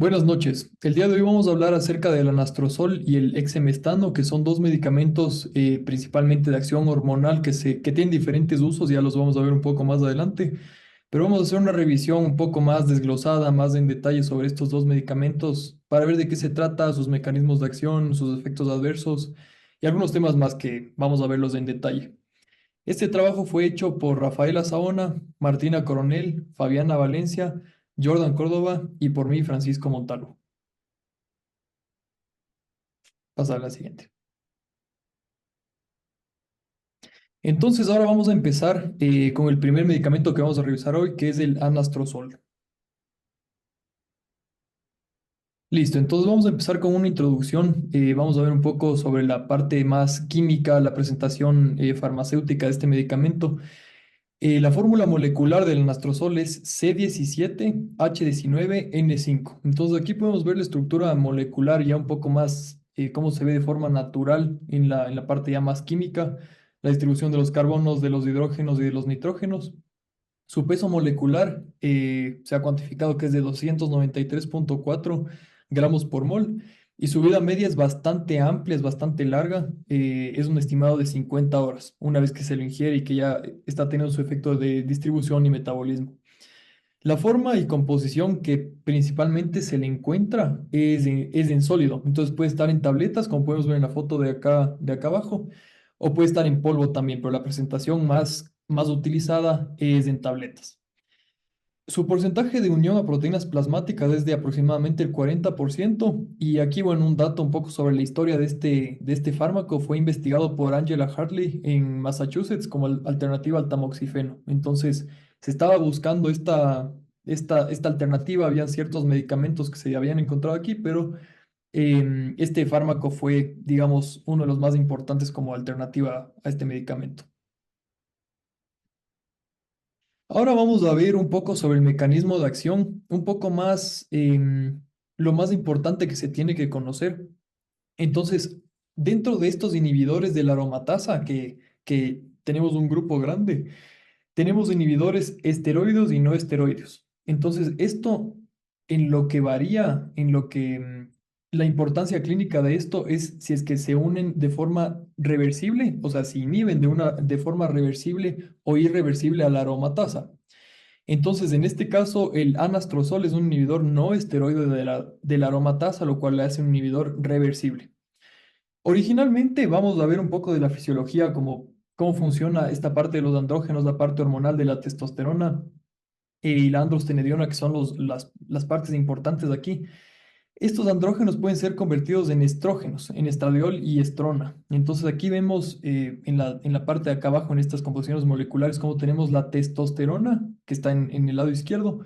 Buenas noches. El día de hoy vamos a hablar acerca del anastrozol y el exemestano, que son dos medicamentos principalmente de acción hormonal que tienen diferentes usos, ya los vamos a ver un poco más adelante, pero vamos a hacer una revisión un poco más desglosada, más en detalle sobre estos dos medicamentos para ver de qué se trata, sus mecanismos de acción, sus efectos adversos y algunos temas más que vamos a verlos en detalle. Este trabajo fue hecho por Rafaela Saona, Martina Coronel, Fabiana Valencia, Jordan Córdoba y por mí, Francisco Montalvo. Pasa a la siguiente. Entonces, ahora vamos a empezar con el primer medicamento que vamos a revisar hoy, que es el anastrozol. Listo, entonces vamos a empezar con una introducción. Vamos a ver un poco sobre la parte más química, la presentación farmacéutica de este medicamento. La fórmula molecular del anastrozol es C17H19N5. Entonces aquí podemos ver la estructura molecular ya un poco más, cómo se ve de forma natural en la parte ya más química, la distribución de los carbonos, de los hidrógenos y de los nitrógenos. Su peso molecular se ha cuantificado que es de 293,4 gramos por mol y su vida media es bastante amplia, es bastante larga, es un estimado de 50 horas, una vez que se lo ingiere y que ya está teniendo su efecto de distribución y metabolismo. La forma y composición que principalmente se le encuentra es en sólido, entonces puede estar en tabletas, como podemos ver en la foto de acá abajo, o puede estar en polvo también, pero la presentación más utilizada es en tabletas. Su porcentaje de unión a proteínas plasmáticas es de aproximadamente el 40%. Y aquí, bueno, un dato un poco sobre la historia de este fármaco fue investigado por Angela Hartley en Massachusetts como alternativa al tamoxifeno. Entonces, se estaba buscando esta alternativa, habían ciertos medicamentos que se habían encontrado aquí, pero este fármaco fue, digamos, uno de los más importantes como alternativa a este medicamento. Ahora vamos a ver un poco sobre el mecanismo de acción, un poco más lo más importante que se tiene que conocer. Entonces, dentro de estos inhibidores de la aromatasa, que tenemos un grupo grande, tenemos inhibidores esteroides y no esteroides. Entonces, esto en lo que varía, en lo que la importancia clínica de esto es si es que se unen de forma reversible, o sea, si inhiben de forma reversible o irreversible a la aromatasa. Entonces, en este caso, el anastrozol es un inhibidor no esteroide de la aromatasa, lo cual le hace un inhibidor reversible. Originalmente vamos a ver un poco de la fisiología, cómo funciona esta parte de los andrógenos, la parte hormonal de la testosterona y la androstenediona, que son las partes importantes de aquí. Estos andrógenos pueden ser convertidos en estrógenos, en estradiol y estrona. Entonces aquí vemos en la parte de acá abajo, en estas composiciones moleculares, cómo tenemos la testosterona, que está en el lado izquierdo,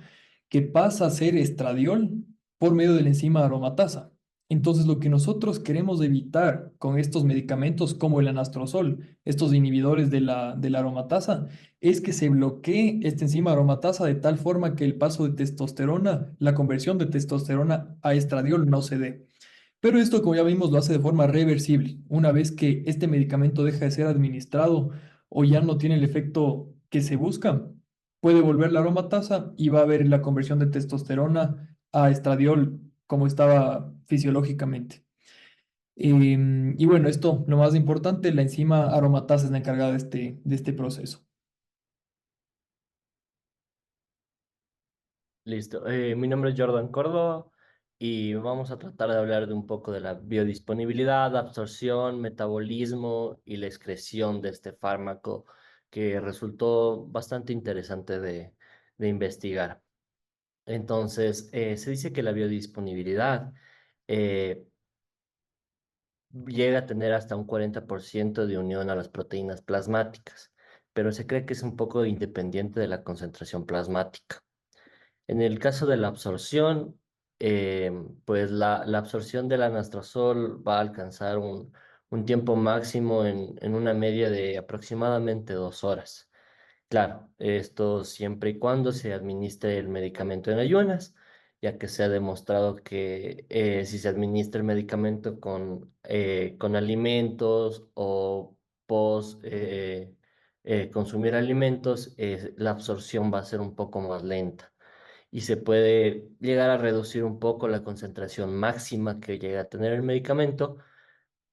que pasa a ser estradiol por medio de la enzima aromatasa. Entonces, lo que nosotros queremos evitar con estos medicamentos como el anastrozol, estos inhibidores de la aromatasa, es que se bloquee esta enzima aromatasa de tal forma que el paso de testosterona, la conversión de testosterona a estradiol no se dé. Pero esto, como ya vimos, lo hace de forma reversible. Una vez que este medicamento deja de ser administrado o ya no tiene el efecto que se busca, puede volver la aromatasa y va a haber la conversión de testosterona a estradiol como estaba fisiológicamente. Y bueno, esto, lo más importante, la enzima aromatasa es la encargada de este proceso. Listo. Mi nombre es Jordan Córdoba y vamos a tratar de hablar de un poco de la biodisponibilidad, absorción, metabolismo y la excreción de este fármaco que resultó bastante interesante de investigar. Entonces, se dice que la biodisponibilidad eh, llega a tener hasta un 40% de unión a las proteínas plasmáticas, pero se cree que es un poco independiente de la concentración plasmática. En el caso de la absorción, pues la absorción del anastrozol va a alcanzar un tiempo máximo en una media de aproximadamente 2 horas. Claro, esto siempre y cuando se administre el medicamento en ayunas, ya que se ha demostrado que si se administra el medicamento con alimentos o post consumir alimentos, la absorción va a ser un poco más lenta. y se puede llegar a reducir un poco la concentración máxima que llega a tener el medicamento,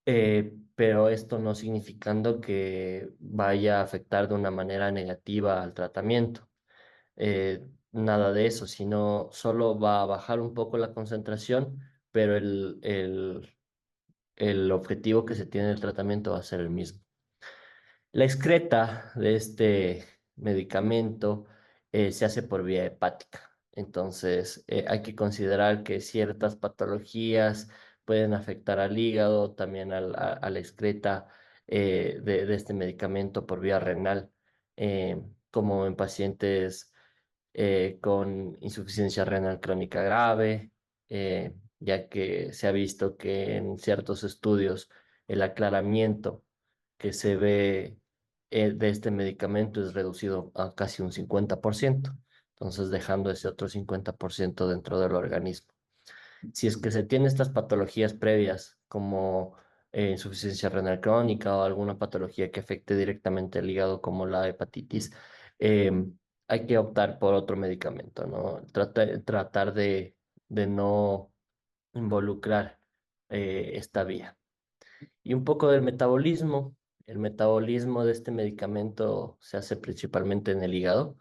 pero esto no significando que vaya a afectar de una manera negativa al tratamiento. Nada de eso, sino solo va a bajar un poco la concentración, pero el objetivo que se tiene del tratamiento va a ser el mismo. La excreta de este medicamento se hace por vía hepática. Entonces, hay que considerar que ciertas patologías pueden afectar al hígado, también a la excreta de este medicamento por vía renal, como en pacientes con insuficiencia renal crónica grave, ya que se ha visto que en ciertos estudios el aclaramiento que se ve de este medicamento es reducido a casi un 50%, entonces dejando ese otro 50% dentro del organismo. Si es que se tiene estas patologías previas como insuficiencia renal crónica o alguna patología que afecte directamente el hígado como la hepatitis, hay que optar por otro medicamento, ¿no? Tratar de no involucrar esta vía. Y un poco del metabolismo. El metabolismo de este medicamento se hace principalmente en el hígado,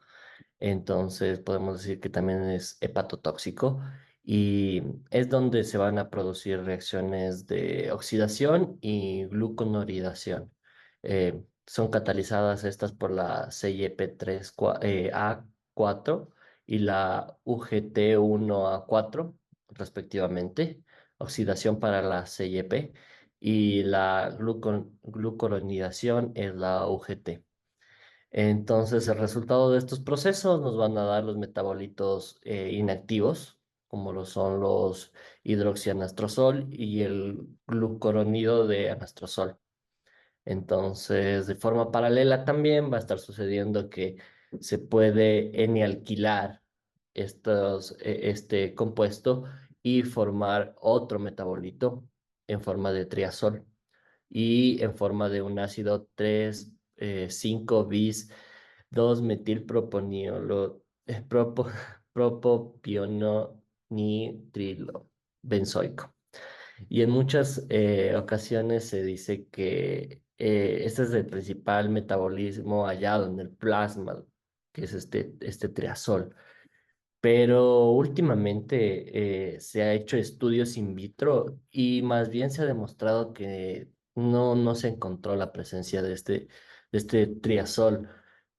entonces podemos decir que también es hepatotóxico y es donde se van a producir reacciones de oxidación y gluconoridación. Son catalizadas estas por la CYP3A4 y la UGT1A4 respectivamente. Oxidación para la CYP y la glucoronidación es la UGT. Entonces, el resultado de estos procesos nos van a dar los metabolitos inactivos, como lo son los hidroxianastrozol y el glucoronido de anastrozol. Entonces, de forma paralela también va a estar sucediendo que se puede N-alquilar este compuesto y formar otro metabolito en forma de triazol y en forma de un ácido 5 bis 2 metilproponiolo, propopiononitrilo benzoico. Y en muchas ocasiones se dice que este es el principal metabolismo hallado en el plasma, que es este triazol. Pero últimamente se ha hecho estudios in vitro y más bien se ha demostrado que no se encontró la presencia de este triazol.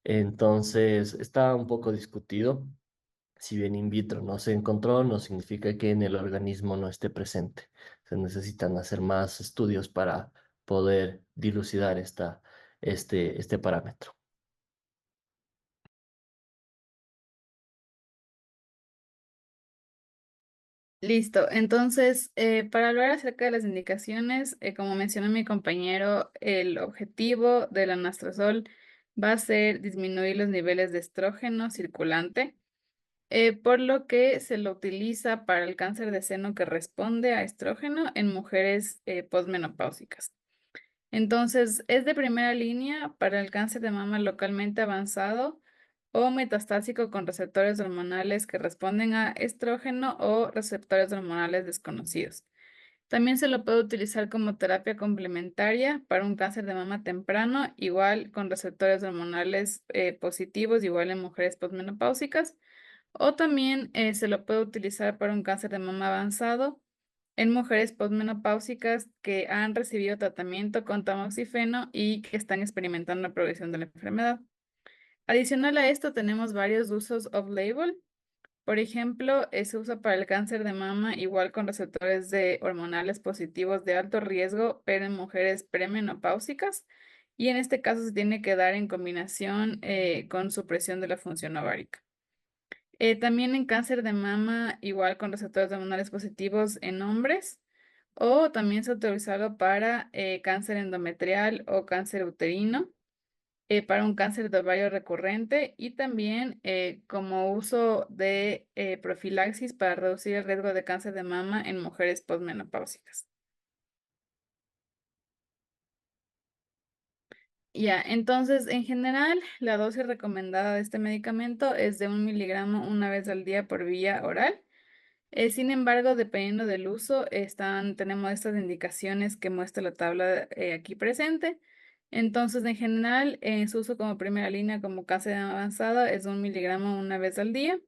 Entonces está un poco discutido. Si bien in vitro no se encontró, no significa que en el organismo no esté presente. Se necesitan hacer más estudios para poder dilucidar este parámetro. Listo. Entonces, para hablar acerca de las indicaciones, como mencionó mi compañero, el objetivo del anastrozol va a ser disminuir los niveles de estrógeno circulante, por lo que se lo utiliza para el cáncer de seno que responde a estrógeno en mujeres posmenopáusicas. Entonces, es de primera línea para el cáncer de mama localmente avanzado o metastásico con receptores hormonales que responden a estrógeno o receptores hormonales desconocidos. También se lo puede utilizar como terapia complementaria para un cáncer de mama temprano, igual con receptores hormonales positivos, igual en mujeres posmenopáusicas. O también se lo puede utilizar para un cáncer de mama avanzado en mujeres posmenopáusicas que han recibido tratamiento con tamoxifeno y que están experimentando la progresión de la enfermedad. Adicional a esto, tenemos varios usos off-label. Por ejemplo, se usa para el cáncer de mama igual con receptores de hormonales positivos de alto riesgo, pero en mujeres premenopáusicas. Y en este caso se tiene que dar en combinación con supresión de la función ovárica. También en cáncer de mama, igual con receptores hormonales positivos en hombres, o también se ha autorizado para cáncer endometrial o cáncer uterino, para un cáncer de ovario recurrente y también como uso de profilaxis para reducir el riesgo de cáncer de mama en mujeres posmenopáusicas. Ya, entonces, en general, la dosis recomendada de este medicamento es de 1 miligramo una vez al día por vía oral. Sin embargo, dependiendo del uso, tenemos estas indicaciones que muestra la tabla aquí presente. Entonces, en general, en su uso como primera línea como cáncer avanzado es 1 miligramo una vez al día.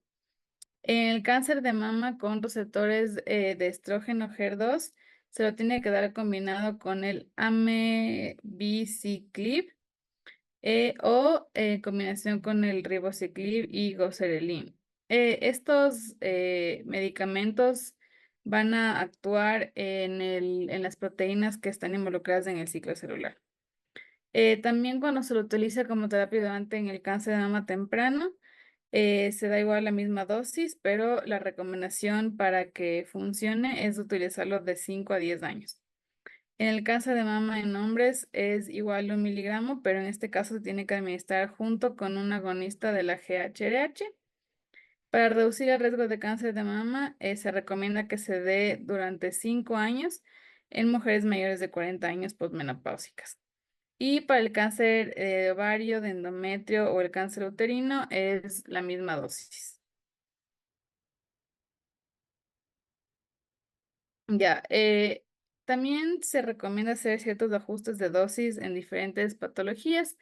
En el cáncer de mama con receptores de estrógeno HER2 se lo tiene que dar combinado con el amebiciclib o en combinación con el ribociclib y goserelin. Estos medicamentos van a actuar en las proteínas que están involucradas en el ciclo celular. También cuando se lo utiliza como terapia ayudante en el cáncer de mama temprano, se da igual la misma dosis, pero la recomendación para que funcione es utilizarlo de 5 a 10 años. En el cáncer de mama en hombres es igual a 1 miligramo, pero en este caso se tiene que administrar junto con un agonista de la GHRH. Para reducir el riesgo de cáncer de mama, se recomienda que se dé durante 5 años en mujeres mayores de 40 años posmenopáusicas. Y para el cáncer de ovario, de endometrio o el cáncer uterino es la misma dosis. Ya, también se recomienda hacer ciertos ajustes de dosis en diferentes patologías.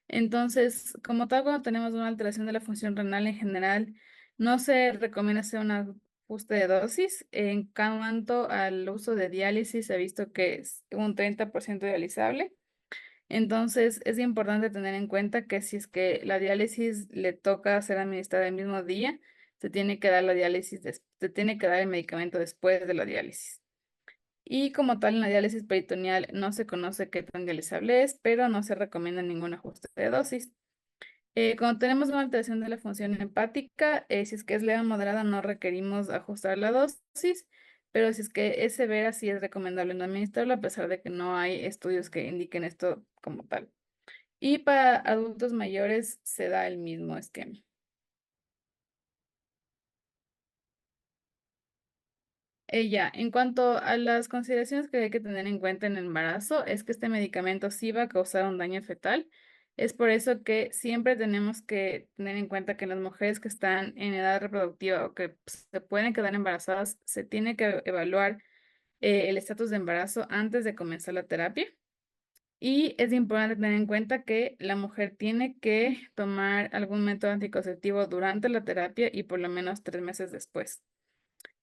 Entonces, como tal, cuando tenemos una alteración de la función renal en general, no se recomienda hacer un ajuste de dosis. En cuanto al uso de diálisis, se ha visto que es un 30% dializable. Entonces, es importante tener en cuenta que si es que la diálisis le toca ser administrada el mismo día, se tiene que dar la diálisis, se tiene que dar el medicamento después de la diálisis. Y como tal, en la diálisis peritoneal no se conoce qué tan dializable es, pero no se recomienda ningún ajuste de dosis. Cuando tenemos una alteración de la función hepática, si es que es leve o moderada, no requerimos ajustar la dosis, pero si es que es severa, sí es recomendable no administrarlo, a pesar de que no hay estudios que indiquen esto como tal. Y para adultos mayores se da el mismo esquema. Ya, en cuanto a las consideraciones que hay que tener en cuenta en el embarazo, es que este medicamento sí va a causar un daño fetal. Es por eso que siempre tenemos que tener en cuenta que las mujeres que están en edad reproductiva o que se pueden quedar embarazadas, se tiene que evaluar el estatus de embarazo antes de comenzar la terapia. Y es importante tener en cuenta que la mujer tiene que tomar algún método anticonceptivo durante la terapia y por lo menos 3 meses después.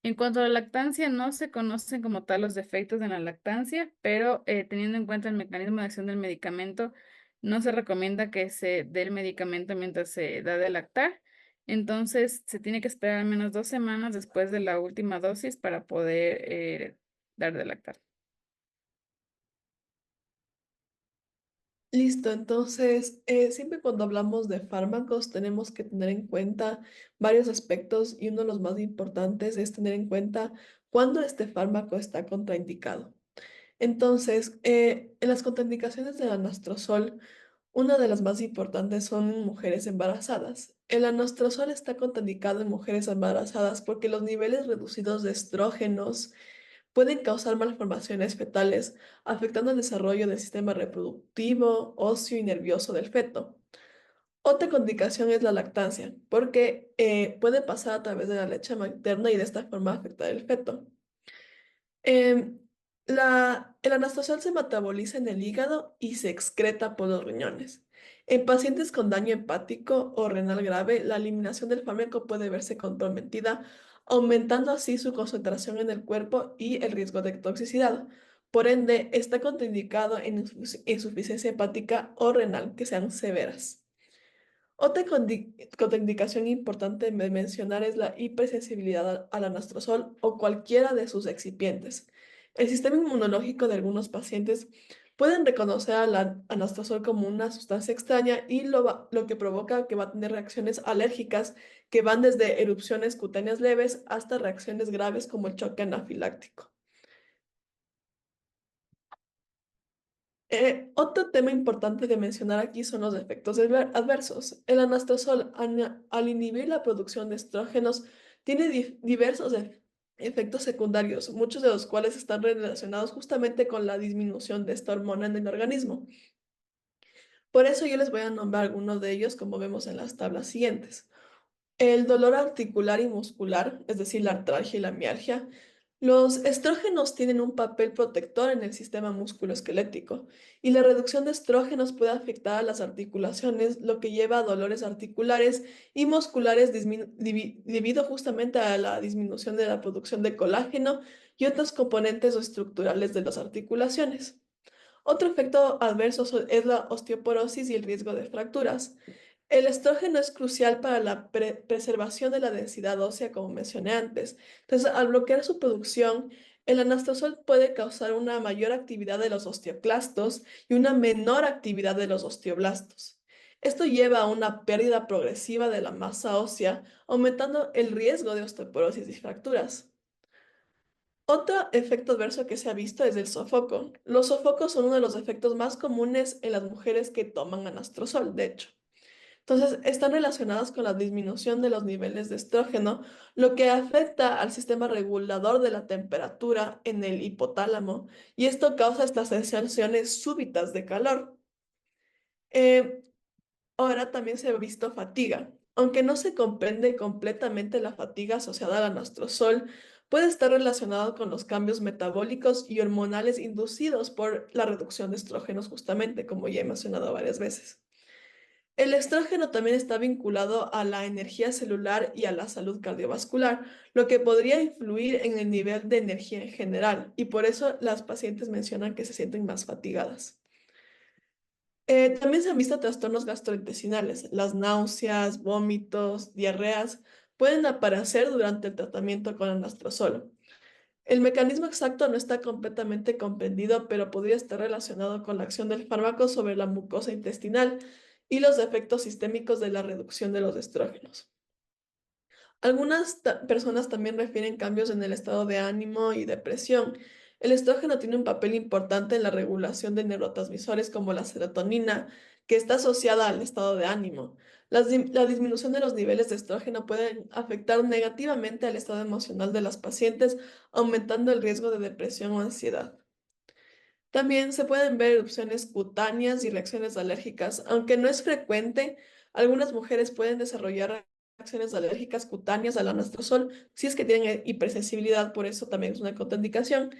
En cuanto a la lactancia, no se conocen como tal los defectos de la lactancia, pero teniendo en cuenta el mecanismo de acción del medicamento, no se recomienda que se dé el medicamento mientras se da de lactar. Entonces, se tiene que esperar al menos 2 semanas después de la última dosis para poder dar de lactar. Listo, entonces, siempre cuando hablamos de fármacos tenemos que tener en cuenta varios aspectos y uno de los más importantes es tener en cuenta cuándo este fármaco está contraindicado. Entonces, en las contraindicaciones del anastrozol, una de las más importantes son en mujeres embarazadas. El anastrozol está contraindicado en mujeres embarazadas porque los niveles reducidos de estrógenos pueden causar malformaciones fetales, afectando el desarrollo del sistema reproductivo, óseo y nervioso del feto. Otra contraindicación es la lactancia, porque puede pasar a través de la leche materna y de esta forma afectar el feto. Em, el anastrozol se metaboliza en el hígado y se excreta por los riñones. En pacientes con daño hepático o renal grave, la eliminación del fármaco puede verse comprometida, aumentando así su concentración en el cuerpo y el riesgo de toxicidad. Por ende, está contraindicado en insuficiencia hepática o renal que sean severas. Otra contraindicación importante de mencionar es la hipersensibilidad al anastrozol o cualquiera de sus excipientes. El sistema inmunológico de algunos pacientes pueden reconocer al anastrozol como una sustancia extraña y lo que provoca que va a tener reacciones alérgicas que van desde erupciones cutáneas leves hasta reacciones graves como el choque anafiláctico. Otro tema importante de mencionar aquí son los efectos adversos. El anastrozol, al inhibir la producción de estrógenos, tiene diversos efectos secundarios, muchos de los cuales están relacionados justamente con la disminución de esta hormona en el organismo. Por eso yo les voy a nombrar algunos de ellos como vemos en las tablas siguientes. El dolor articular y muscular, es decir, la artralgia y la mialgia. Los estrógenos tienen un papel protector en el sistema musculoesquelético y la reducción de estrógenos puede afectar a las articulaciones, lo que lleva a dolores articulares y musculares debido justamente a la disminución de la producción de colágeno y otros componentes estructurales de las articulaciones. Otro efecto adverso es la osteoporosis y el riesgo de fracturas. El estrógeno es crucial para la preservación de la densidad ósea, como mencioné antes. Entonces, al bloquear su producción, el anastrozol puede causar una mayor actividad de los osteoclastos y una menor actividad de los osteoblastos. Esto lleva a una pérdida progresiva de la masa ósea, aumentando el riesgo de osteoporosis y fracturas. Otro efecto adverso que se ha visto es el sofoco. Los sofocos son uno de los efectos más comunes en las mujeres que toman anastrozol, de hecho. Entonces, están relacionadas con la disminución de los niveles de estrógeno, lo que afecta al sistema regulador de la temperatura en el hipotálamo, y esto causa estas sensaciones súbitas de calor. Eh, Ahora también se ha visto fatiga. Aunque no se comprende completamente la fatiga asociada al anastrozol, puede estar relacionado con los cambios metabólicos y hormonales inducidos por la reducción de estrógenos, justamente, como ya he mencionado varias veces. El estrógeno también está vinculado a la energía celular y a la salud cardiovascular, lo que podría influir en el nivel de energía en general, y por eso las pacientes mencionan que se sienten más fatigadas. También se han visto trastornos gastrointestinales. Las náuseas, vómitos, diarreas pueden aparecer durante el tratamiento con anastrozol. El mecanismo exacto no está completamente comprendido, pero podría estar relacionado con la acción del fármaco sobre la mucosa intestinal y los efectos sistémicos de la reducción de los estrógenos. Algunas personas también refieren cambios en el estado de ánimo y depresión. El estrógeno tiene un papel importante en la regulación de neurotransmisores como la serotonina, que está asociada al estado de ánimo. La disminución de los niveles de estrógeno puede afectar negativamente al estado emocional de las pacientes, aumentando el riesgo de depresión o ansiedad. También se pueden ver erupciones cutáneas y reacciones alérgicas. Aunque no es frecuente, algunas mujeres pueden desarrollar reacciones alérgicas cutáneas al anastrozol si es que tienen hipersensibilidad, por eso también es una contraindicación.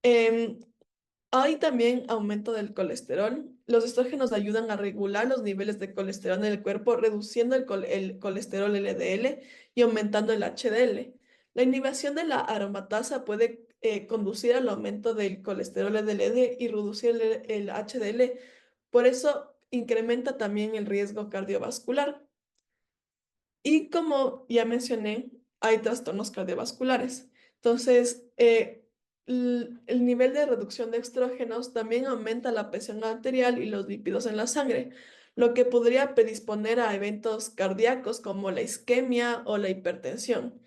Em, Hay también aumento del colesterol. Los estrógenos ayudan a regular los niveles de colesterol en el cuerpo, reduciendo el colesterol LDL y aumentando el HDL. La inhibición de la aromatasa puede conducir al aumento del colesterol LDL y reducir el HDL. Por eso incrementa también el riesgo cardiovascular. Y como ya mencioné, hay trastornos cardiovasculares. Entonces, el nivel de reducción de estrógenos también aumenta la presión arterial y los lípidos en la sangre, lo que podría predisponer a eventos cardíacos como la isquemia o la hipertensión.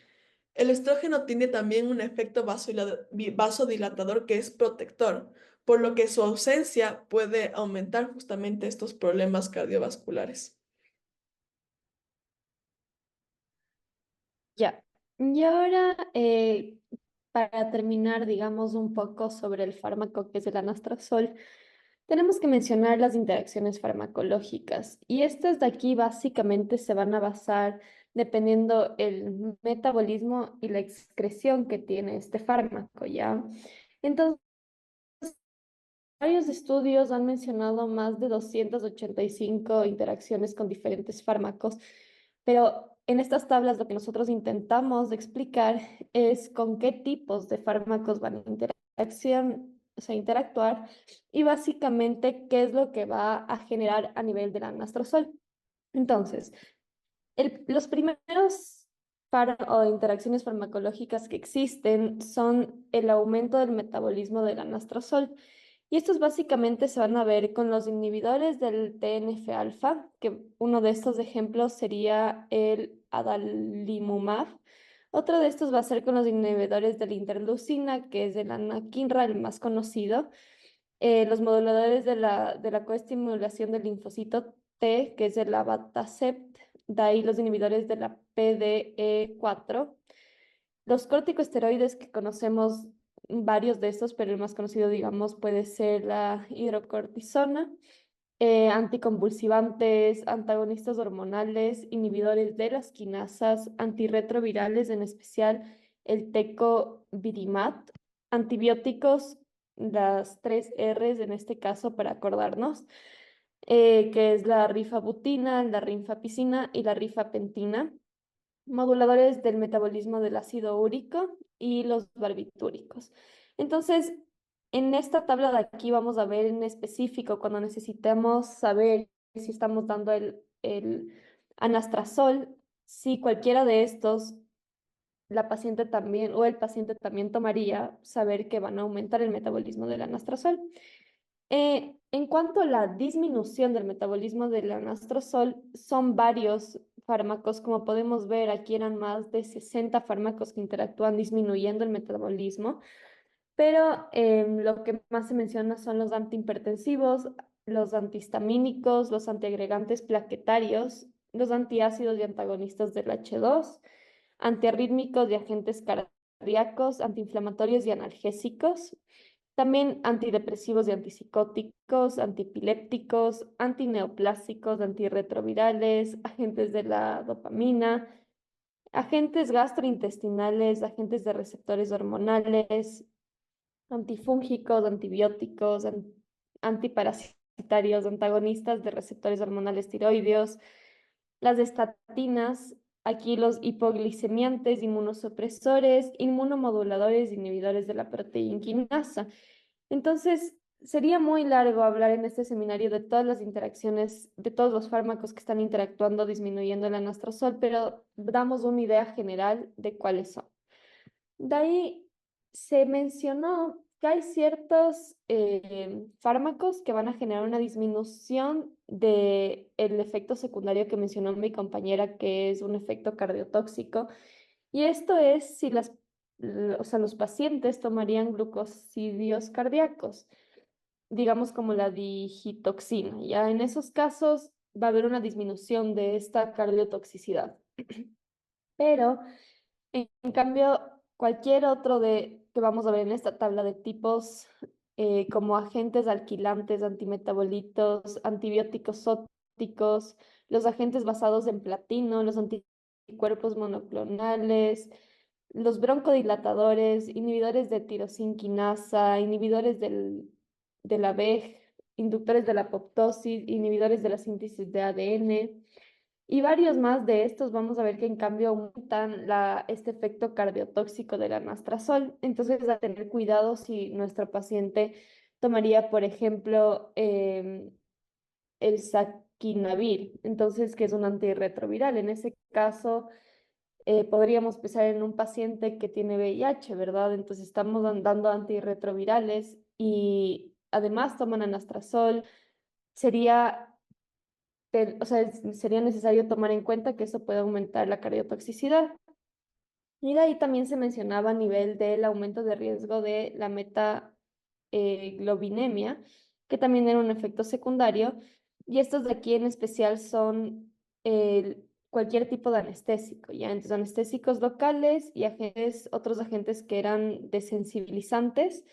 El estrógeno tiene también un efecto vasodilatador que es protector, por lo que su ausencia puede aumentar justamente estos problemas cardiovasculares. Ya. Y ahora, para terminar, digamos, un poco sobre el fármaco que es el anastrozol, tenemos que mencionar las interacciones farmacológicas. Y estas de aquí básicamente se van a basar dependiendo el metabolismo y la excreción que tiene este fármaco, ¿ya? Entonces, varios estudios han mencionado más de 285 interacciones con diferentes fármacos, pero en estas tablas lo que nosotros intentamos explicar es con qué tipos de fármacos van a o sea, interactuar y básicamente qué es lo que va a generar a nivel del anastrozol. Entonces, los primeros o interacciones farmacológicas que existen son el aumento del metabolismo del anastrozol. Y estos básicamente se van a ver con los inhibidores del TNF-alfa, que uno de estos ejemplos sería el adalimumab. Otro de estos va a ser con los inhibidores de la interleucina, que es el anakinra, el más conocido. Los moduladores de la coestimulación del linfocito T, que es el abatacept. De ahí los inhibidores de la PDE4. Los corticosteroides que conocemos varios de estos, pero el más conocido, digamos, puede ser la hidrocortisona. anticonvulsivantes, antagonistas hormonales, inhibidores de las quinasas, antirretrovirales, en especial el tecovirimat, antibióticos, las 3 Rs en este caso para acordarnos, que es la rifabutina, la rifampicina y la rifapentina, moduladores del metabolismo del ácido úrico y los barbitúricos. Entonces, en esta tabla de aquí vamos a ver en específico cuando necesitamos saber si estamos dando el anastrozol, si cualquiera de estos la paciente también o el paciente también tomaría, saber que van a aumentar el metabolismo del anastrozol. En cuanto a la disminución del metabolismo del anastrozol, son varios fármacos, como podemos ver, aquí eran más de 60 fármacos que interactúan disminuyendo el metabolismo, pero lo que más se menciona son los antihipertensivos, los antihistamínicos, los antiagregantes plaquetarios, los antiácidos y antagonistas del H2, antiarrítmicos y agentes cardíacos, antiinflamatorios y analgésicos, también antidepresivos y antipsicóticos, antiepilépticos, antineoplásicos, antirretrovirales, agentes de la dopamina, agentes gastrointestinales, agentes de receptores hormonales, antifúngicos, antibióticos, antiparasitarios, antagonistas de receptores hormonales tiroideos, las estatinas, aquí los hipoglicemiantes, inmunosupresores, inmunomoduladores, inhibidores de la proteína quinasa. Entonces, sería muy largo hablar en este seminario de todas las interacciones, de todos los fármacos que están interactuando, disminuyendo el anastrozol, pero damos una idea general de cuáles son. De ahí se mencionó que hay ciertos fármacos que van a generar una disminución del efecto secundario que mencionó mi compañera, que es un efecto cardiotóxico. Y esto es si o sea, los pacientes tomarían glucosidios cardíacos, digamos como la digitoxina. Ya en esos casos va a haber una disminución de esta cardiotoxicidad. Pero en cambio, cualquier otro que vamos a ver en esta tabla de tipos, como agentes alquilantes, antimetabolitos, antibióticos sóticos, los agentes basados en platino, los anticuerpos monoclonales, los broncodilatadores, inhibidores de tirosinquinasa, inhibidores de la VEG, inductores de la apoptosis, inhibidores de la síntesis de ADN. Y varios más de estos vamos a ver que en cambio aumentan este efecto cardiotóxico del anastrozol. Entonces, a tener cuidado si nuestro paciente tomaría, por ejemplo, el saquinavir, entonces, que es un antirretroviral. En ese caso, podríamos pensar en un paciente que tiene VIH, ¿verdad? Entonces, estamos dando antirretrovirales y además toman anastrozol. Sería o sea, sería necesario tomar en cuenta que eso puede aumentar la cardiotoxicidad. Y de ahí también se mencionaba a nivel del aumento de riesgo de la metaglobinemia, que también era un efecto secundario. Y estos de aquí en especial son cualquier tipo de anestésico, ¿ya? Entonces, anestésicos locales y otros agentes que eran desensibilizantes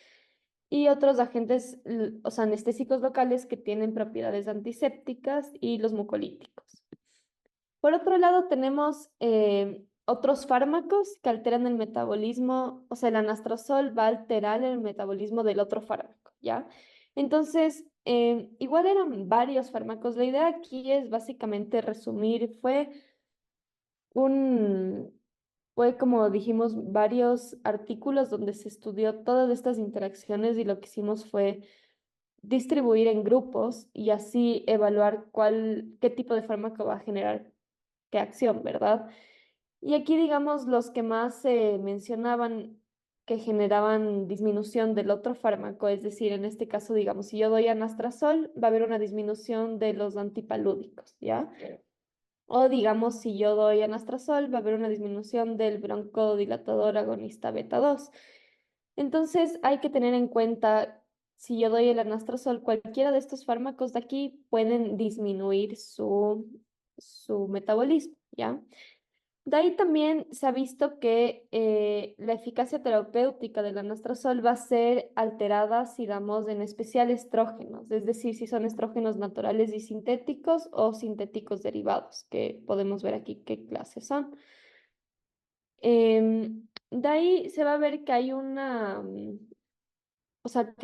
y otros agentes, o sea, anestésicos locales que tienen propiedades antisépticas y los mucolíticos. Por otro lado, tenemos otros fármacos que alteran el metabolismo, o sea, el anastrozol va a alterar el metabolismo del otro fármaco, ¿ya? Entonces, igual eran varios fármacos. La idea aquí es básicamente resumir, un, fue como dijimos, varios artículos donde se estudió todas estas interacciones y lo que hicimos fue distribuir en grupos y así evaluar qué tipo de fármaco va a generar qué acción, ¿verdad? Y aquí, digamos, los que más se mencionaban que generaban disminución del otro fármaco, es decir, en este caso, digamos, si yo doy anastrozol, va a haber una disminución de los antipalúdicos, ¿ya? O digamos, si yo doy anastrozol, va a haber una disminución del broncodilatador agonista beta 2. Entonces, hay que tener en cuenta, si yo doy el anastrozol, cualquiera de estos fármacos de aquí pueden disminuir su metabolismo, ¿ya? De ahí también se ha visto que la eficacia terapéutica del anastrozol va a ser alterada, si damos en especial estrógenos, es decir, si son estrógenos naturales y sintéticos o sintéticos derivados, que podemos ver aquí qué clases son. De ahí se va a ver que hay o sea,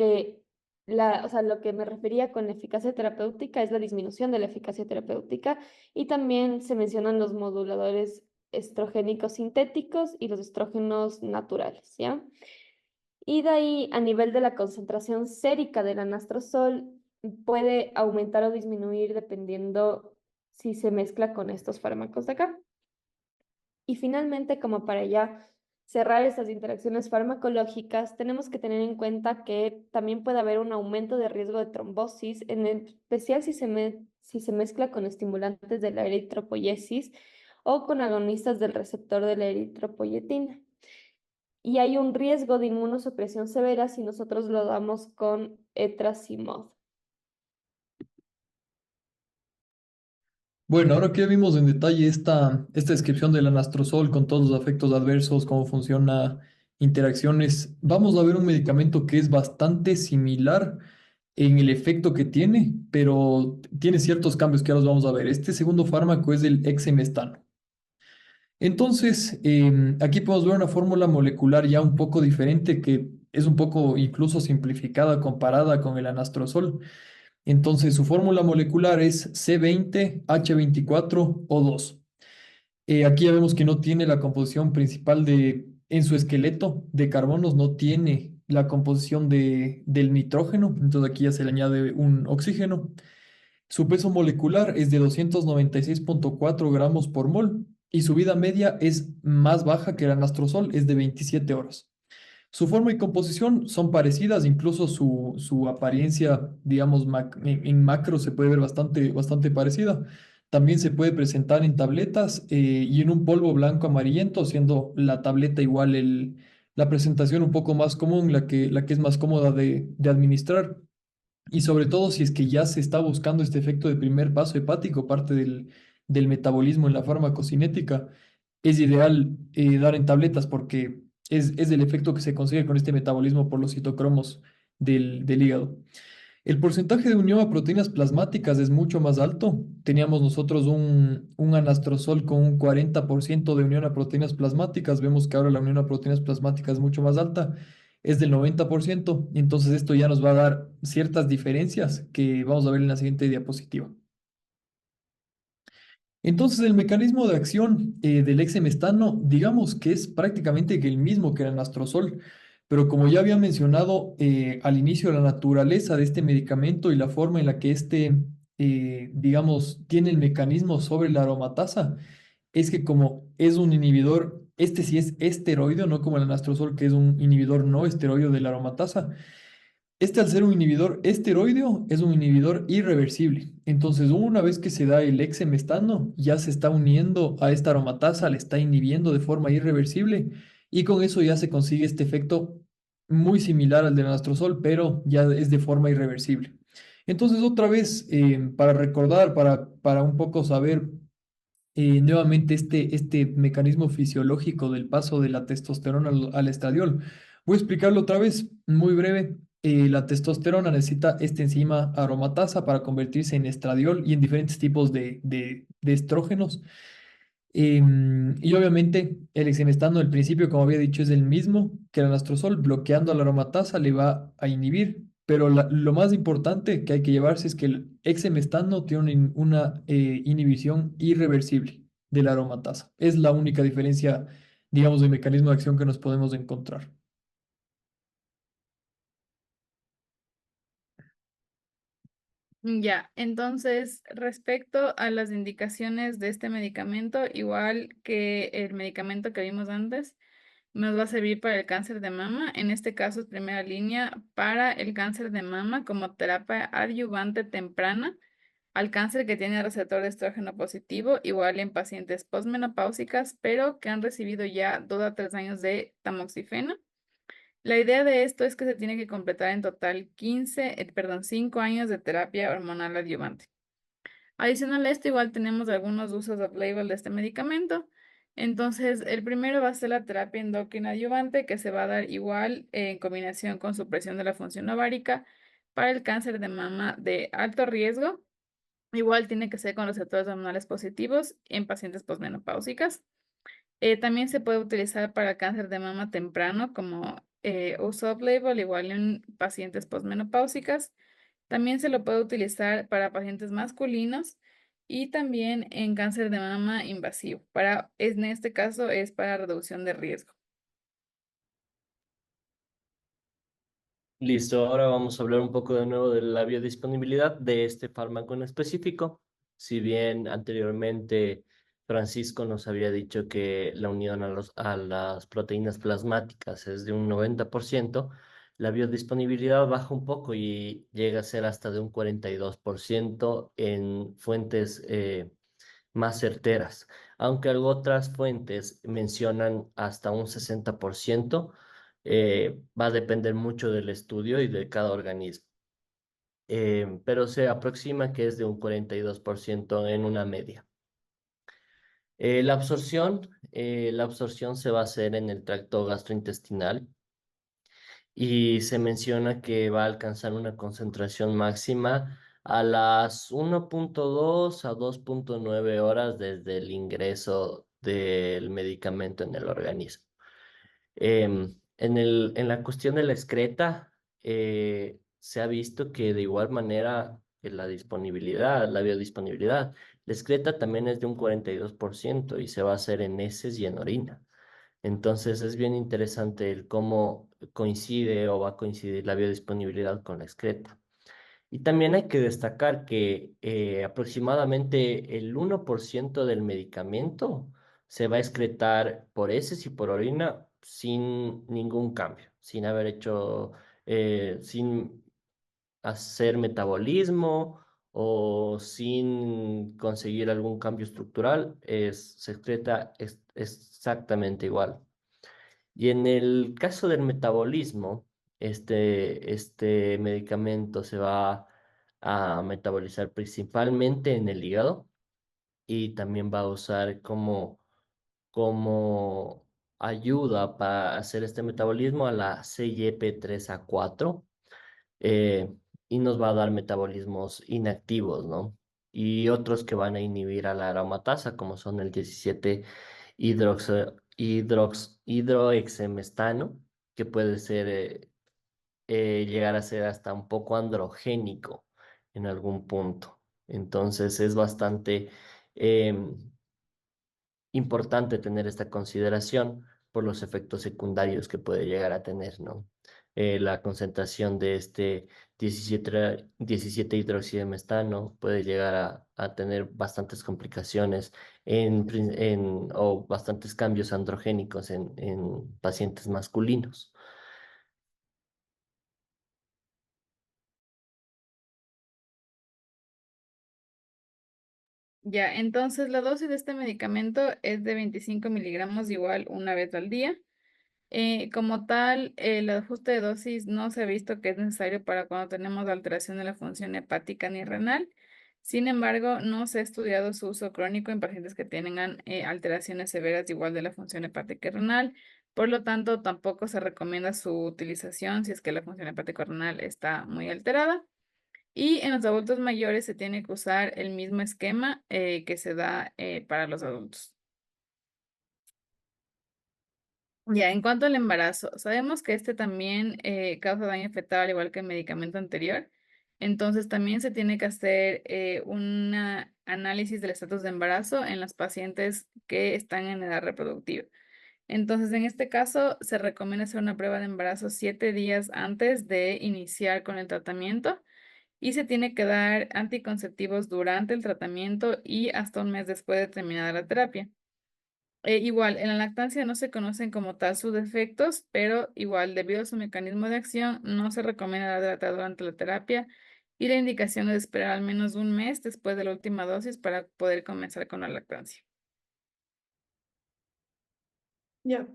o sea, lo que me refería con eficacia terapéutica es la disminución de la eficacia terapéutica y también se mencionan los moduladores estrogénicos sintéticos y los estrógenos naturales, ¿ya? Y de ahí, a nivel de la concentración sérica del anastrozol, puede aumentar o disminuir dependiendo si se mezcla con estos fármacos de acá. Y finalmente, como para ya cerrar estas interacciones farmacológicas, tenemos que tener en cuenta que también puede haber un aumento de riesgo de trombosis, en especial si se mezcla con estimulantes de la eritropoyesis o con agonistas del receptor de la eritropoyetina. Y hay un riesgo de inmunosupresión severa si nosotros lo damos con etrasimod. Bueno, ahora que ya vimos en detalle esta descripción del anastrozol con todos los efectos adversos, cómo funciona, interacciones, vamos a ver un medicamento que es bastante similar en el efecto que tiene, pero tiene ciertos cambios que ahora los vamos a ver. Este segundo fármaco es el exemestano. Entonces, aquí podemos ver una fórmula molecular ya un poco diferente que es un poco incluso simplificada comparada con el anastrozol. Entonces, su fórmula molecular es C20H24O2. Aquí ya vemos que no tiene la composición principal en su esqueleto de carbonos, no tiene la composición del nitrógeno, entonces aquí ya se le añade un oxígeno. Su peso molecular es de 296,4 gramos por mol y su vida media es más baja que el anastrozol, es de 27 horas. Su forma y composición son parecidas, incluso su apariencia, digamos, en macro se puede ver bastante parecida. También se puede presentar en tabletas y en un polvo blanco amarillento, siendo la tableta igual la presentación un poco más común, la que es más cómoda de administrar. Y sobre todo si es que ya se está buscando este efecto de primer paso hepático, parte del metabolismo en la farmacocinética, es ideal dar en tabletas porque es el efecto que se consigue con este metabolismo por los citocromos del hígado. El porcentaje de unión a proteínas plasmáticas es mucho más alto. Teníamos nosotros un anastrozol con un 40% de unión a proteínas plasmáticas. Vemos que ahora la unión a proteínas plasmáticas es mucho más alta, es del 90%. Y entonces esto ya nos va a dar ciertas diferencias que vamos a ver en la siguiente diapositiva. Entonces, el mecanismo de acción del exemestano, digamos que es prácticamente que el mismo que el anastrozol, pero como ya había mencionado al inicio, la naturaleza de este medicamento y la forma en la que digamos, tiene el mecanismo sobre la aromatasa, es que como es un inhibidor, este sí es esteroideo, no como el anastrozol, que es un inhibidor no esteroideo de la aromatasa. Este, al ser un inhibidor esteroideo, es un inhibidor irreversible. Entonces, una vez que se da el exemestano, ya se está uniendo a esta aromatasa, le está inhibiendo de forma irreversible y con eso ya se consigue este efecto muy similar al del anastrozol, pero ya es de forma irreversible. Entonces, otra vez, para recordar, para un poco saber nuevamente este mecanismo fisiológico del paso de la testosterona al estradiol. Voy a explicarlo otra vez, muy breve. La testosterona necesita esta enzima aromatasa para convertirse en estradiol y en diferentes tipos de estrógenos. Y obviamente el exenestano del principio, como había dicho, es el mismo que el anastrozol, bloqueando a la aromatasa le va a inhibir, pero lo más importante que hay que llevarse es que el exemestano tiene una inhibición irreversible de la aromatasa. Es la única diferencia, digamos, de mecanismo de acción que nos podemos encontrar. Ya, entonces, respecto a las indicaciones de este medicamento, igual que el medicamento que vimos antes, nos va a servir para el cáncer de mama. En este caso es primera línea para el cáncer de mama como terapia adyuvante temprana al cáncer que tiene receptor de estrógeno positivo, igual en pacientes posmenopáusicas, pero que han recibido ya 2 a 3 años de tamoxifeno. La idea de esto es que se tiene que completar en total 5 años de terapia hormonal adyuvante. Adicional a esto, igual tenemos algunos usos off-label de este medicamento. Entonces, el primero va a ser la terapia endocrina adyuvante, que se va a dar igual en combinación con supresión de la función ovárica para el cáncer de mama de alto riesgo. Igual tiene que ser con receptores hormonales positivos en pacientes posmenopáusicas. También se puede utilizar para cáncer de mama temprano como uso off-label, igual en pacientes posmenopáusicas. También se lo puede utilizar para pacientes masculinos y también en cáncer de mama invasivo. En este caso es para reducción de riesgo. Listo, ahora vamos a hablar un poco de nuevo de la biodisponibilidad de este fármaco en específico. Si bien anteriormente Francisco nos había dicho que la unión a las proteínas plasmáticas es de un 90%, la biodisponibilidad baja un poco y llega a ser hasta de un 42% en fuentes más certeras, aunque otras fuentes mencionan hasta un 60%. Va a depender mucho del estudio y de cada organismo. Pero se aproxima que es de un 42% en una media. La absorción se va a hacer en el tracto gastrointestinal y se menciona que va a alcanzar una concentración máxima a las 1,2 a 2,9 horas desde el ingreso del medicamento en el organismo. En la cuestión de la excreta, se ha visto que de igual manera que la biodisponibilidad, la excreta también es de un 42% y se va a hacer en heces y en orina. Entonces es bien interesante el cómo coincide o va a coincidir la biodisponibilidad con la excreta. Y también hay que destacar que aproximadamente el 1% del medicamento se va a excretar por heces y por orina sin ningún cambio, sin hacer metabolismo o sin conseguir algún cambio estructural, se excreta exactamente igual. Y en el caso del metabolismo, este medicamento se va a metabolizar principalmente en el hígado y también va a usar como ayuda para hacer este metabolismo a la CYP3A4, eh, y nos va a dar metabolismos inactivos, ¿no? Y otros que van a inhibir a la aromatasa, como son el 17 hidroxemestano, que puede ser, llegar a ser hasta un poco androgénico en algún punto. Entonces es bastante importante tener esta consideración por los efectos secundarios que puede llegar a tener, ¿no? La concentración de este 17 hidroxidemestano puede llegar a tener bastantes complicaciones o bastantes cambios androgénicos en pacientes masculinos. Ya, entonces la dosis de este medicamento es de 25 miligramos igual una vez al día. Como tal, el ajuste de dosis no se ha visto que es necesario para cuando tenemos alteración de la función hepática ni renal. Sin embargo, no se ha estudiado su uso crónico en pacientes que tengan alteraciones severas igual de la función hepática y renal. Por lo tanto, tampoco se recomienda su utilización si es que la función hepática renal está muy alterada. Y en los adultos mayores se tiene que usar el mismo esquema que se da para los adultos. Ya, en cuanto al embarazo, sabemos que este también causa daño fetal al igual que el medicamento anterior. Entonces también se tiene que hacer un análisis del estatus de embarazo en los pacientes que están en edad reproductiva. Entonces, en este caso, se recomienda hacer una prueba de embarazo 7 días antes de iniciar con el tratamiento y se tiene que dar anticonceptivos durante el tratamiento y hasta un mes después de terminar la terapia. Igual, en la lactancia no se conocen como tal sus defectos, pero igual, debido a su mecanismo de acción, no se recomienda dar lactato durante la terapia y la indicación es esperar al menos un mes después de la última dosis para poder comenzar con la lactancia. Ya.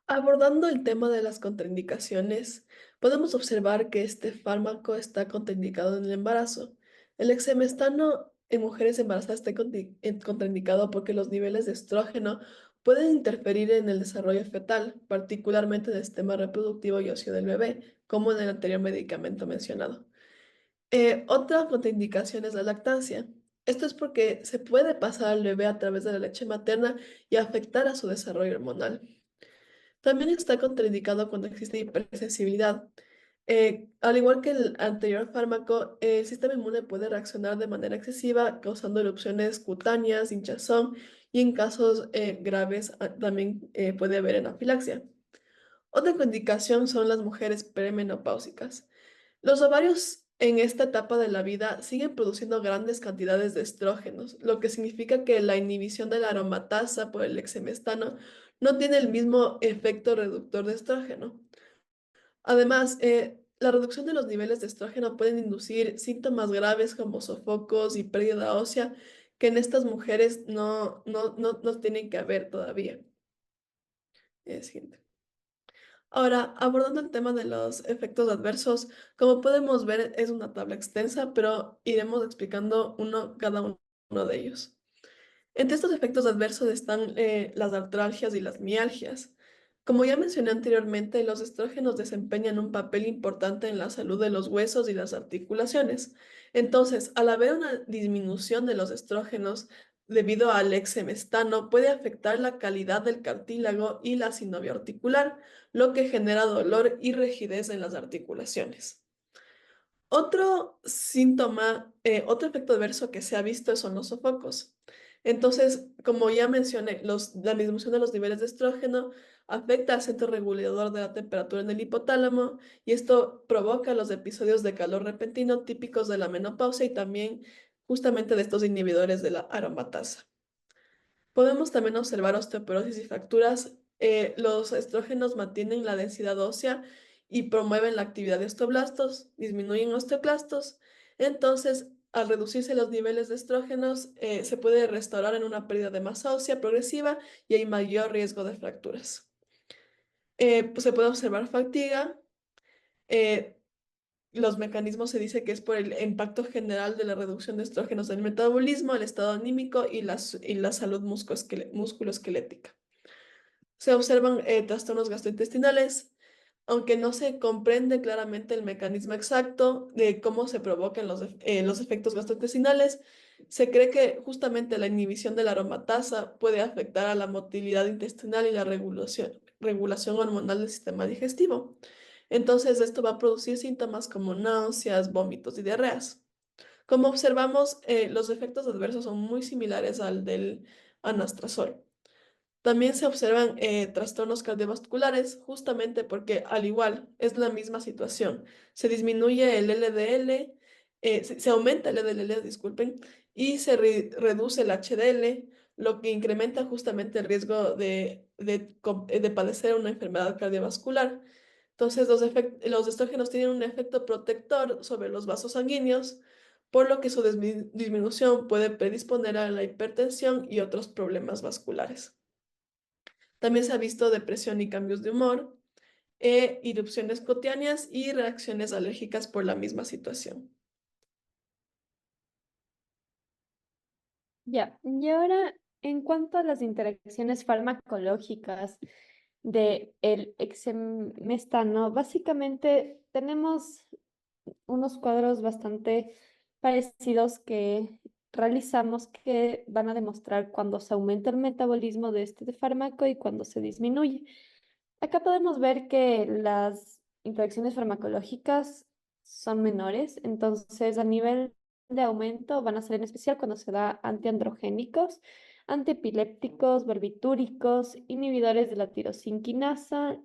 Abordando el tema de las contraindicaciones, podemos observar que este fármaco está contraindicado en el embarazo. El exemestano en mujeres embarazadas está contraindicado porque los niveles de estrógeno pueden interferir en el desarrollo fetal, particularmente en el sistema reproductivo y óseo del bebé, como en el anterior medicamento mencionado. Otra contraindicación es la lactancia. Esto es porque se puede pasar al bebé a través de la leche materna y afectar a su desarrollo hormonal. También está contraindicado cuando existe hipersensibilidad. Al igual que el anterior fármaco, el sistema inmune puede reaccionar de manera excesiva, causando erupciones cutáneas, hinchazón y en casos graves también puede haber anafilaxia. Otra contraindicación son las mujeres premenopáusicas. Los ovarios en esta etapa de la vida siguen produciendo grandes cantidades de estrógenos, lo que significa que la inhibición de la aromatasa por el exemestano no tiene el mismo efecto reductor de estrógeno. Además, la reducción de los niveles de estrógeno pueden inducir síntomas graves como sofocos y pérdida ósea que en estas mujeres no tienen que haber todavía. Siguiente. Ahora, abordando el tema de los efectos adversos, como podemos ver, es una tabla extensa, pero iremos explicando cada uno de ellos. Entre estos efectos adversos están las artralgias y las mialgias. Como ya mencioné anteriormente, los estrógenos desempeñan un papel importante en la salud de los huesos y las articulaciones. Entonces, al haber una disminución de los estrógenos debido al exemestano, puede afectar la calidad del cartílago y la sinovia articular, lo que genera dolor y rigidez en las articulaciones. Otro síntoma, otro efecto adverso que se ha visto son los sofocos. Entonces, como ya mencioné, la disminución de los niveles de estrógeno afecta al centro regulador de la temperatura en el hipotálamo y esto provoca los episodios de calor repentino típicos de la menopausia y también justamente de estos inhibidores de la aromatasa. Podemos también observar osteoporosis y fracturas. Los estrógenos mantienen la densidad ósea y promueven la actividad de osteoblastos, disminuyen osteoclastos. Entonces, al reducirse los niveles de estrógenos, se puede restaurar en una pérdida de masa ósea progresiva y hay mayor riesgo de fracturas. Pues se puede observar fatiga. eh, los mecanismos se dice que es por el impacto general de la reducción de estrógenos en el metabolismo, el estado anímico y la salud musculoesquelética. Se observan trastornos gastrointestinales, aunque no se comprende claramente el mecanismo exacto de cómo se provocan los efectos gastrointestinales. Se cree que justamente la inhibición de la aromatasa puede afectar a la motilidad intestinal y la regulación hormonal del sistema digestivo. Entonces, esto va a producir síntomas como náuseas, vómitos y diarreas. Como observamos, los efectos adversos son muy similares al del anastrozol. También se observan trastornos cardiovasculares, justamente porque al igual es la misma situación. Se disminuye el LDL, se aumenta el LDL, disculpen, y se reduce el HDL, lo que incrementa justamente el riesgo de padecer una enfermedad cardiovascular. Entonces, los estrógenos tienen un efecto protector sobre los vasos sanguíneos, por lo que su disminución puede predisponer a la hipertensión y otros problemas vasculares. También se ha visto depresión y cambios de humor, erupciones cutáneas y reacciones alérgicas por la misma situación. Ya, y ahora en cuanto a las interacciones farmacológicas del exemestano, básicamente tenemos unos cuadros bastante parecidos que realizamos que van a demostrar cuando se aumenta el metabolismo de este fármaco y cuando se disminuye. Acá podemos ver que las interacciones farmacológicas son menores, entonces a nivel de aumento van a ser en especial cuando se da antiandrogénicos, antiepilépticos, barbitúricos, inhibidores de la tirosinquinasa,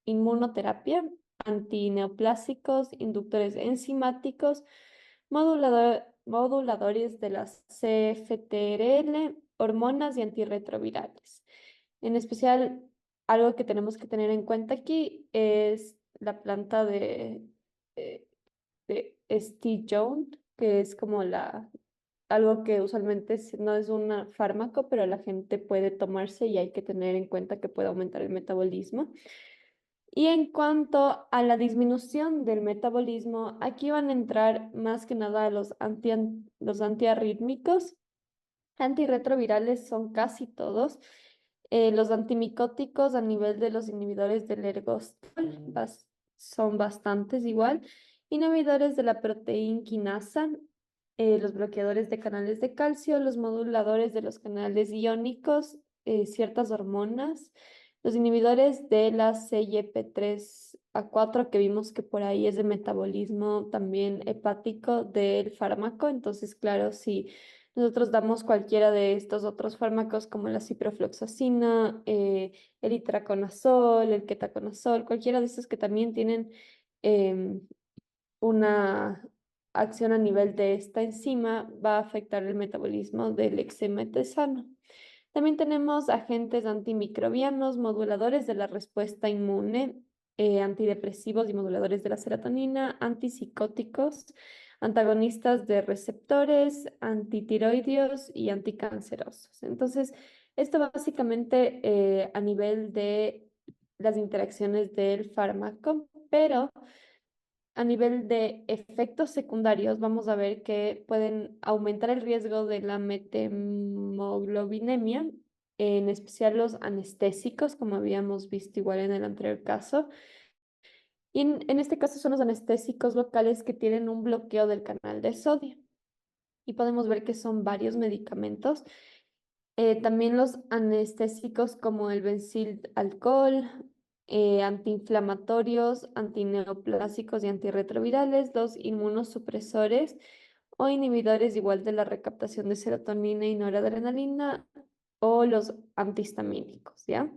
inmunoterapia, antineoplásicos, inductores enzimáticos, moduladores de la CFTRL, hormonas y antirretrovirales. En especial, algo que tenemos que tener en cuenta aquí es la planta eh, de Steve Jones, que es como algo que usualmente no es un fármaco, pero la gente puede tomarse y hay que tener en cuenta que puede aumentar el metabolismo. Y en cuanto a la disminución del metabolismo, aquí van a entrar más que nada los antiarrítmicos. Antirretrovirales son casi todos. Los antimicóticos a nivel de los inhibidores del ergostol son bastantes igual. Inhibidores de la proteína quinasa, los bloqueadores de canales de calcio, los moduladores de los canales iónicos, ciertas hormonas, los inhibidores de la CYP3A4 que vimos que por ahí es de metabolismo también hepático del fármaco. Entonces, claro, si nosotros damos cualquiera de estos otros fármacos como la ciprofloxacina, el itraconazol, el ketoconazol, cualquiera de estos que también tienen em, una acción a nivel de esta enzima, va a afectar el metabolismo del exemetesano. También tenemos agentes antimicrobianos, moduladores de la respuesta inmune, antidepresivos y moduladores de la serotonina, antipsicóticos, antagonistas de receptores, antitiroideos y anticancerosos. Entonces, esto básicamente a nivel de las interacciones del fármaco, pero a nivel de efectos secundarios, vamos a ver que pueden aumentar el riesgo de la metemoglobinemia, en especial los anestésicos, como habíamos visto igual en el anterior caso. Y en este caso son los anestésicos locales que tienen un bloqueo del canal de sodio. Y podemos ver que son varios medicamentos. También los anestésicos como el bensil alcohol, antiinflamatorios, antineoplásicos y antirretrovirales, los inmunosupresores o inhibidores igual de la recaptación de serotonina y noradrenalina o los antihistamínicos, ¿ya?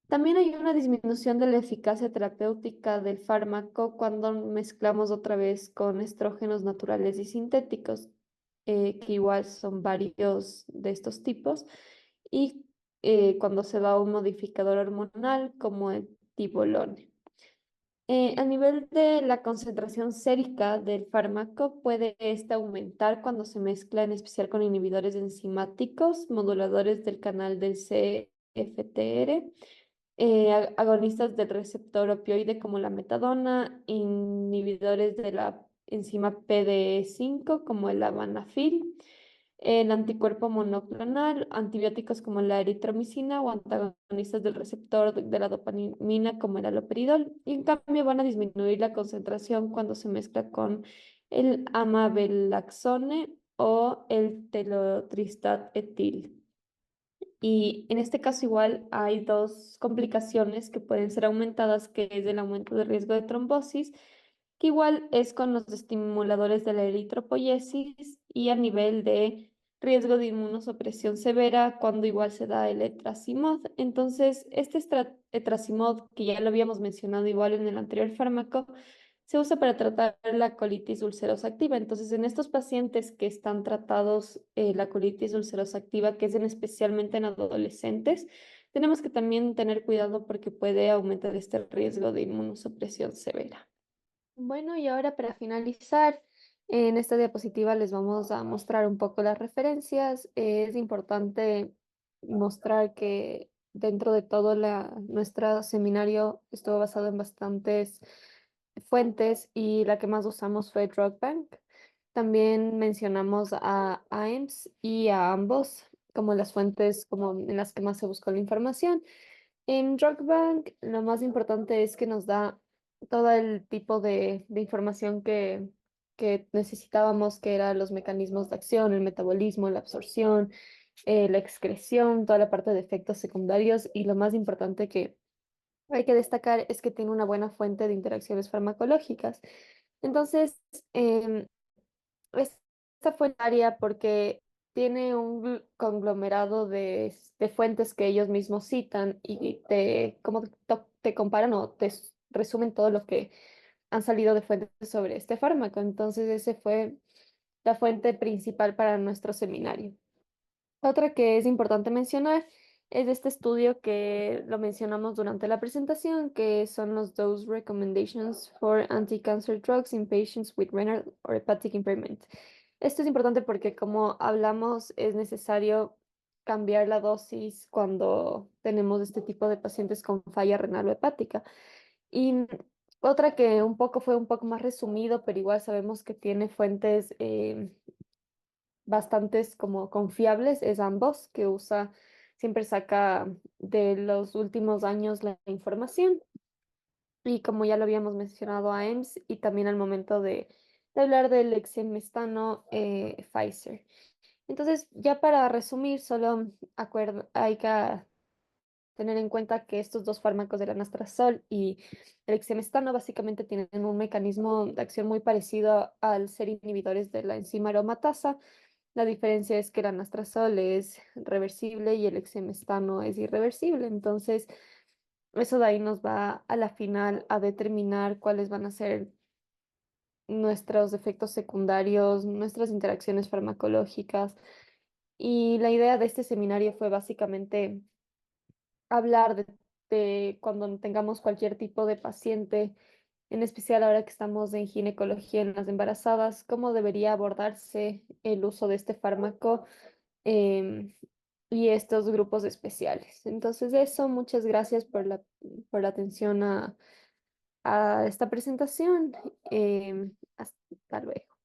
También hay una disminución de la eficacia terapéutica del fármaco cuando mezclamos otra vez con estrógenos naturales y sintéticos, que igual son varios de estos tipos, y cuando se da un modificador hormonal como el tibolone. A nivel de la concentración sérica del fármaco, puede este aumentar cuando se mezcla en especial con inhibidores enzimáticos, moduladores del canal del CFTR, agonistas del receptor opioide como la metadona, inhibidores de la enzima PDE5 como el avanafil, el anticuerpo monoclonal, antibióticos como la eritromicina o antagonistas del receptor de la dopamina como el haloperidol. Y en cambio van a disminuir la concentración cuando se mezcla con el amabelaxone o el telotristat etil. Y en este caso igual hay dos complicaciones que pueden ser aumentadas, que es el aumento de riesgo de trombosis, que igual es con los estimuladores de la eritropoyesis y a nivel de riesgo de inmunosupresión severa cuando igual se da el etrasimod. Entonces, este etrasimod, que ya lo habíamos mencionado igual en el anterior fármaco, se usa para tratar la colitis ulcerosa activa. Entonces, en estos pacientes que están tratados la colitis ulcerosa activa, que es especialmente en adolescentes, tenemos que también tener cuidado porque puede aumentar este riesgo de inmunosupresión severa. Bueno, y ahora para finalizar, en esta diapositiva les vamos a mostrar un poco las referencias. Es importante mostrar que dentro de todo nuestro seminario estuvo basado en bastantes fuentes y la que más usamos fue DrugBank. También mencionamos a AIMS y a ambos como las fuentes como en las que más se buscó la información. En DrugBank lo más importante es que nos da todo el tipo de información que necesitábamos, que eran los mecanismos de acción, el metabolismo, la absorción, la excreción, toda la parte de efectos secundarios y lo más importante que hay que destacar es que tiene una buena fuente de interacciones farmacológicas. Entonces, esta fue el área porque tiene un conglomerado de fuentes que ellos mismos citan y como te comparan o resumen todo lo que han salido de fuentes sobre este fármaco. Entonces, ese fue la fuente principal para nuestro seminario. Otra que es importante mencionar es este estudio que lo mencionamos durante la presentación, que son los Dose Recommendations for Anti-Cancer Drugs in Patients with Renal or Hepatic Impairment. Esto es importante porque, como hablamos, es necesario cambiar la dosis cuando tenemos este tipo de pacientes con falla renal o hepática. Y otra que fue un poco más resumido, pero igual sabemos que tiene fuentes bastantes como confiables, es ambos, que usa siempre saca de los últimos años la información. Y como ya lo habíamos mencionado a EMS y también al momento de hablar del exemestano Pfizer. Entonces, ya para resumir, solo hay que tener en cuenta que estos dos fármacos del anastrozol y el exemestano básicamente tienen un mecanismo de acción muy parecido al ser inhibidores de la enzima aromatasa. La diferencia es que el anastrozol es reversible y el exemestano es irreversible. Entonces, eso de ahí nos va a la final a determinar cuáles van a ser nuestros efectos secundarios, nuestras interacciones farmacológicas. Y la idea de este seminario fue básicamente hablar de cuando tengamos cualquier tipo de paciente, en especial ahora que estamos en ginecología en las embarazadas, cómo debería abordarse el uso de este fármaco em, y estos grupos especiales. Entonces, eso, muchas gracias por la atención a esta presentación. Hasta luego.